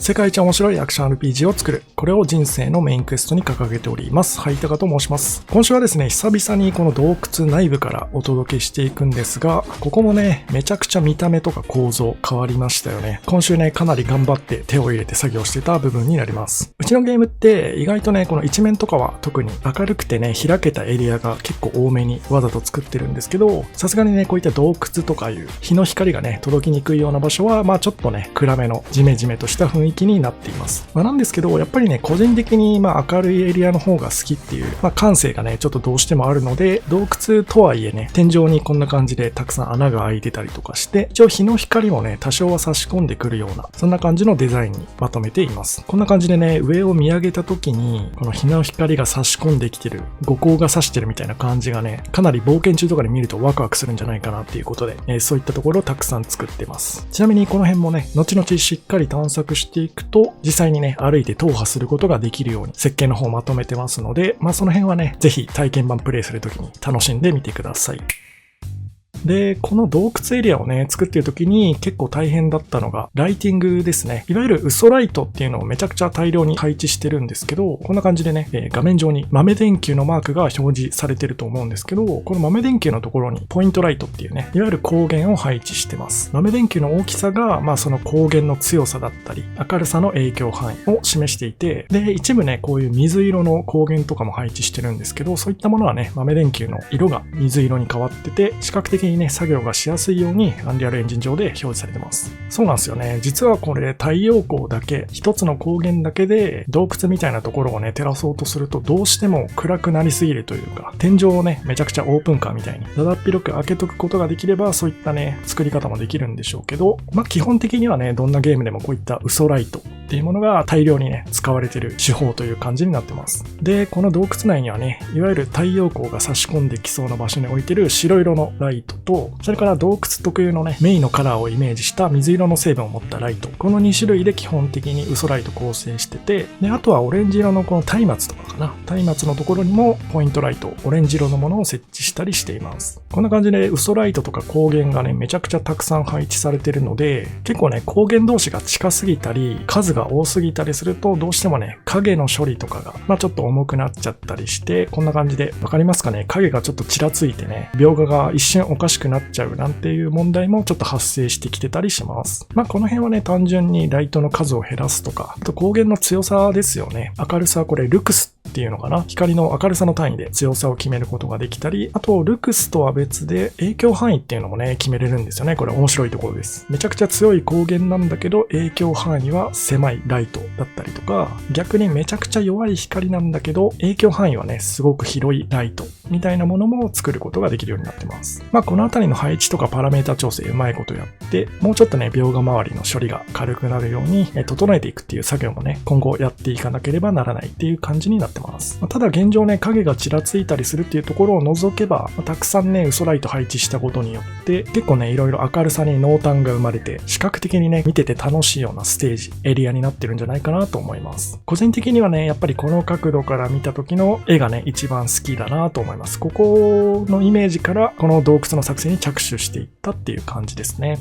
世界一面白いアクション RPG を作る。これを人生のメインクエストに掲げております。はいたかと申します。今週はですね、久々にこの洞窟内部からお届けしていくんですが、ここもね、めちゃくちゃ見た目とか構造変わりましたよね。今週ね、かなり頑張って手を入れて作業してた部分になります。うちのゲームって意外とね、この一面とかは特に明るくてね、開けたエリアが結構多めにわざと作ってるんですけど、さすがにね、こういった洞窟とかいう日の光がね、届きにくいような場所は、ちょっとね、暗めのジメジメとした雰囲気になっています。なんですけど、やっぱりね、個人的に明るいエリアの方が好きっていう、感性がね、ちょっとどうしてもあるので、洞窟とはいえね、天井にこんな感じでたくさん穴が開いてたりとかして、一応日の光もね、多少は差し込んでくるような、そんな感じのデザインにまとめています。こんな感じでね、上を見上げた時に、この日の光が差し込んできてる、五光が差してるみたいな感じがね、かなり冒険中とかで見るとワクワクするんじゃないかなっていうことで、そういったところをたくさん作ってます。ちなみにこの辺もね、後々しっかり探索していくと、実際にね、歩いて踏破することができるように設計の方をまとめてますので、その辺はね、ぜひ体験版プレイするときに楽しんでみてください。で、この洞窟エリアをね、作っている時に結構大変だったのが、ライティングですね。いわゆる嘘ライトっていうのをめちゃくちゃ大量に配置してるんですけど、こんな感じでね、画面上に豆電球のマークが表示されてると思うんですけど、この豆電球のところにポイントライトっていうね、いわゆる光源を配置してます。豆電球の大きさが、その光源の強さだったり、明るさの影響範囲を示していて、で、一部ね、こういう水色の光源とかも配置してるんですけど、そういったものはね、豆電球の色が水色に変わってて、視覚的にね、作業がしやすいようにアンリアルエンジン上で表示されてます。そうなんですよね。実はこれ太陽光だけ、一つの光源だけで洞窟みたいなところをね、照らそうとするとどうしても暗くなりすぎるというか、天井をね、めちゃくちゃオープンカーみたいにだだっ広く開けとくことができれば、そういったね、作り方もできるんでしょうけど、基本的にはね、どんなゲームでもこういった嘘ライトっていうものが大量にね、使われてる手法という感じになってます。で、この洞窟内にはね、いわゆる太陽光が差し込んできそうな場所に置いてる白色のライトと、それから洞窟特有のね、メインのカラーをイメージした水色の成分を持ったライト。この2種類で基本的に嘘ライト構成してて、で、あとはオレンジ色のこの松明とかかな。松明のところにもポイントライト、オレンジ色のものを設置したりしています。こんな感じで嘘ライトとか光源がね、めちゃくちゃたくさん配置されてるので、結構ね、光源同士が近すぎたり、数が多すぎたりすると、どうしてもね、影の処理とかが、ちょっと重くなっちゃったりして、こんな感じで、わかりますかね、影がちょっとちらついてね、描画が一瞬おかしくなっちゃうなんていう問題もちょっと発生してきてたりします。この辺はね、単純にライトの数を減らすとか、あと光源の強さですよね。明るさはこれルクスっていうのかな、光の明るさの単位で強さを決めることができたり、あとルクスとは別で影響範囲っていうのもね、決めれるんですよね。これ面白いところです。めちゃくちゃ強い光源なんだけど、影響範囲は狭いライトだったりとか、逆にめちゃくちゃ弱い光なんだけど、影響範囲はね、すごく広いライトみたいなものも作ることができるようになってます。このあたりの配置とかパラメータ調整うまいことやって、もうちょっとね、描画周りの処理が軽くなるように整えていくっていう作業もね、今後やっていかなければならないっていう感じになってます。ただ現状ね、影がちらついたりするっていうところを除けば、たくさんね、嘘ライト配置したことによって、結構ね、いろいろ明るさに濃淡が生まれて、視覚的にね、見てて楽しいようなステージ、エリアになってるんじゃないかなと思います。個人的にはね、やっぱりこの角度から見た時の絵がね、一番好きだなと思います。ここのイメージから、この洞窟の作成に着手していったっていう感じですね。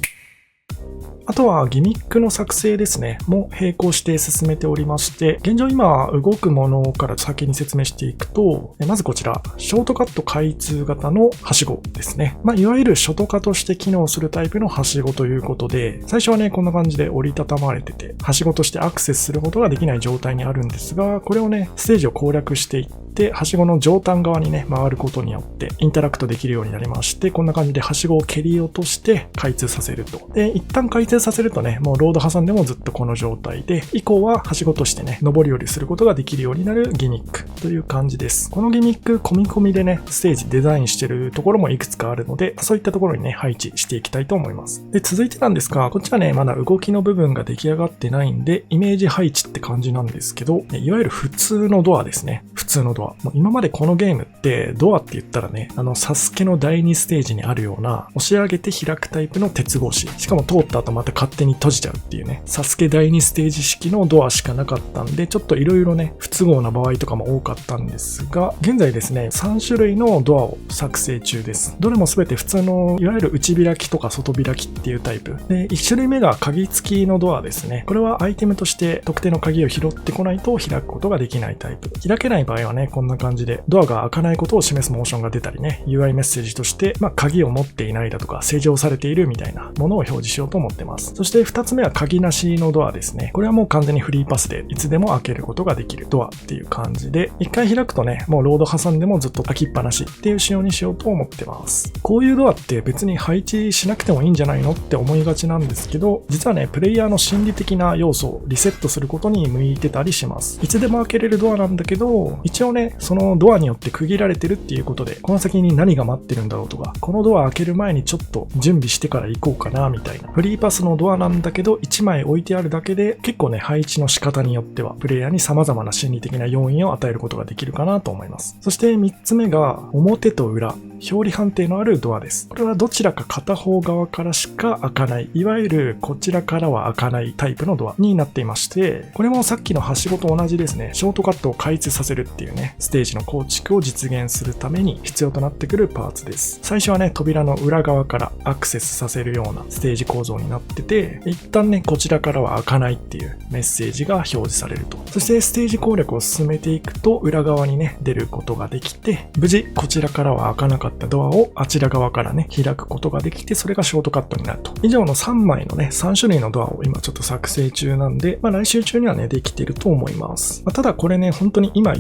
あとはギミックの作成ですね。も並行して進めておりまして、現状今動くものから先に説明していくと、まずこちら、ショートカット開通型のはしごですね。いわゆるショトカとして機能するタイプのはしごということで、最初はね、こんな感じで折りたたまれてて、はしごとしてアクセスすることができない状態にあるんですが、これをね、ステージを攻略していって、はしごの上端側にね、回ることによってインタラクトできるようになりまして、こんな感じではしごを蹴り落として開通させると。で、一旦開通させるとね、もうロード挟んでもずっとこの状態で、以降ははしごとしてね、上り下りすることができるようになるギミックという感じです。このギミック、込み込みでね、ステージデザインしてるところもいくつかあるので、そういったところにね、配置していきたいと思います。で、続いてなんですが、こっちはね、まだ動きの部分が出来上がってないんで、イメージ配置って感じなんですけど、いわゆる普通のドアですね。普通のドドア。もう今までこのゲームってドアって言ったらね、サスケの第2ステージにあるような押し上げて開くタイプの鉄格子。しかも通った後また勝手に閉じちゃうっていうね、サスケ第2ステージ式のドアしかなかったんで、ちょっと色々ね、不都合な場合とかも多かったんですが、現在ですね、3種類のドアを作成中です。どれも全て普通の、いわゆる内開きとか外開きっていうタイプ。で、1種類目が鍵付きのドアですね。これはアイテムとして特定の鍵を拾ってこないと開くことができないタイプ。開けない場合はね、こんな感じでドアが開かないことを示すモーションが出たりね、UI メッセージとして、鍵を持っていないだとか、施錠されているみたいなものを表示しようと思ってます。そして2つ目は鍵なしのドアですね。これはもう完全にフリーパスでいつでも開けることができるドアっていう感じで、1回開くとね、もうロード挟んでもずっと開きっぱなしっていう仕様にしようと思ってます。こういうドアって別に配置しなくてもいいんじゃないのって思いがちなんですけど、実はね、プレイヤーの心理的な要素をリセットすることに向いてたりします。いつでも開けれるドアなんだけど、一応ね、そのドアによって区切られてるっていうことで、この先に何が待ってるんだろうとか、このドア開ける前にちょっと準備してから行こうかなみたいな。フリーパスのドアなんだけど、1枚置いてあるだけで、結構ね、配置の仕方によっては、プレイヤーに様々な心理的な要因を与えることができるかなと思います。そして3つ目が、表と裏。表裏判定のあるドアです。これはどちらか片方側からしか開かない、いわゆるこちらからは開かないタイプのドアになっていまして、これもさっきのはしごと同じですね、ショートカットを開通させるっていうね、ステージの構築を実現するために必要となってくるパーツです。最初はね、扉の裏側からアクセスさせるようなステージ構造になってて、一旦ね、こちらからは開かないっていうメッセージが表示されると。そしてステージ攻略を進めていくと、裏側にね、出ることができて、無事こちらからは開かなかったドアをあちら側からね、開くことができて、それがショートカットになると。以上の3枚のね、3種類のドアを今ちょっと作成中なんで、来週中にはね、できてると思います。ただこれね、本当に今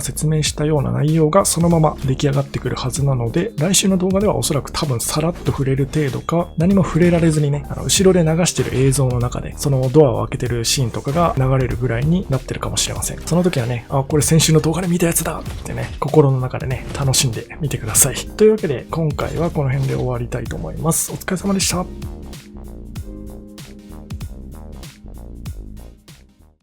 説明したような内容がそのまま出来上がってくるはずなので、来週の動画ではおそらく多分さらっと触れる程度か、何も触れられずにね、後ろで流してる映像の中で、そのドアを開けてるシーンとかが流れるぐらいになってるかもしれません。その時はね、これ先週の動画で見たやつだってね、心の中でね、楽しんでみてください。というわけで、今回はこの辺で終わりたいと思います。お疲れ様でした。